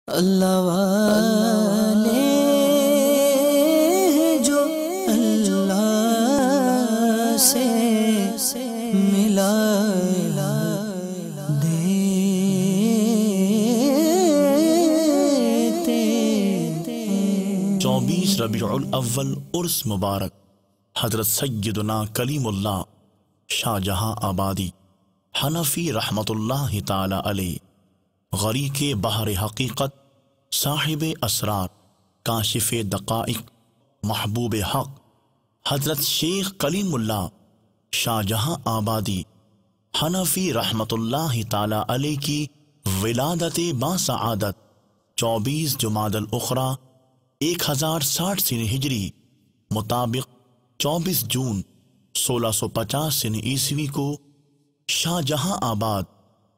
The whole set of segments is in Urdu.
اللہ والے ہیں جو اللہ سے ملا دیتے۔ 24 ربیع الاول عرس مبارک حضرت سیدنا کلیم اللہ شاہ جہاں آبادی حنفی رحمت اللہ تعالی علیہ، غریق بحر حقیقت، صاحب اسرار، کاشف دقائق، محبوب حق حضرت شیخ کلیم اللہ شاہ جہاں آبادی حنفی رحمت اللہ تعالی علیہ کی ولادت باسعادت 24 جمادی الاخری 1060 سن ہجری مطابق 24 جون 1650 سن عیسوی کو شاہ جہاں آباد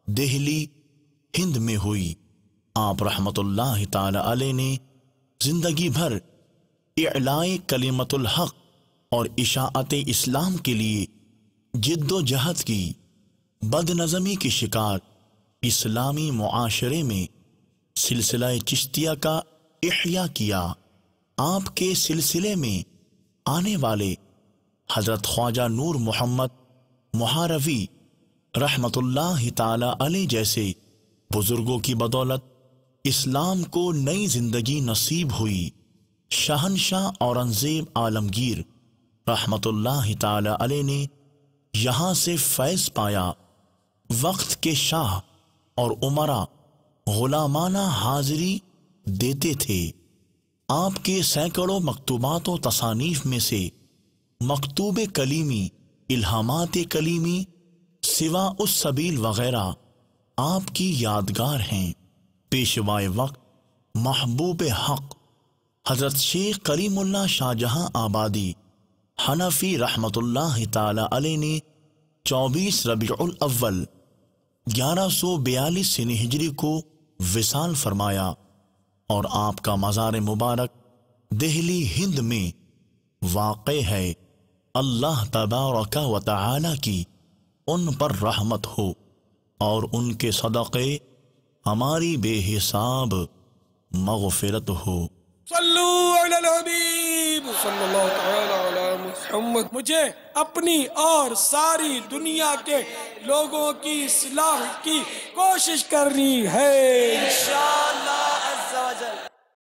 دہلی ہند میں ہوئی۔ آپ رحمت اللہ تعالی علیہ نے زندگی بھر اعلاء کلمت الحق اور اشاعت اسلام کے لیے جد و جہد کی۔ بد نظمی کی شکار اسلامی معاشرے میں سلسلہ چشتیہ کا احیاء کیا۔ آپ کے سلسلے میں آنے والے حضرت خواجہ نور محمد محاروی رحمت اللہ تعالی علیہ جیسے بزرگوں کی بدولت اسلام کو نئی زندگی نصیب ہوئی۔ شہنشاہ اورنگزیب عالمگیر رحمت اللہ تعالی علیہ نے یہاں سے فیض پایا۔ وقت کے شاہ اور امراء غلامانہ حاضری دیتے تھے۔ آپ کے سینکڑوں مکتوبات و تصانیف میں سے مکتوب کلیمی، الہامات کلیمی، سوا السبیل وغیرہ آپ کی یادگار ہیں۔ پیشوائے وقت محبوب حق حضرت شیخ کلیم اللہ شاہ جہاں آبادی حنفی رحمت اللہ تعالی علیہ نے 24 ربیع الاول 1142 سن ہجری کو وصال فرمایا، اور آپ کا مزار مبارک دہلی ہند میں واقع ہے۔ اللہ تبارک و تعالی کی ان پر رحمت ہو اور ان کے صدقے ہماری بے حساب مغفرت ہو۔ صلو علی الحبیب صلی اللہ تعالی علی محمد۔ مجھے اپنی اور ساری دنیا کے لوگوں کی اصلاح کی کوشش کرنی ہے انشاءاللہ۔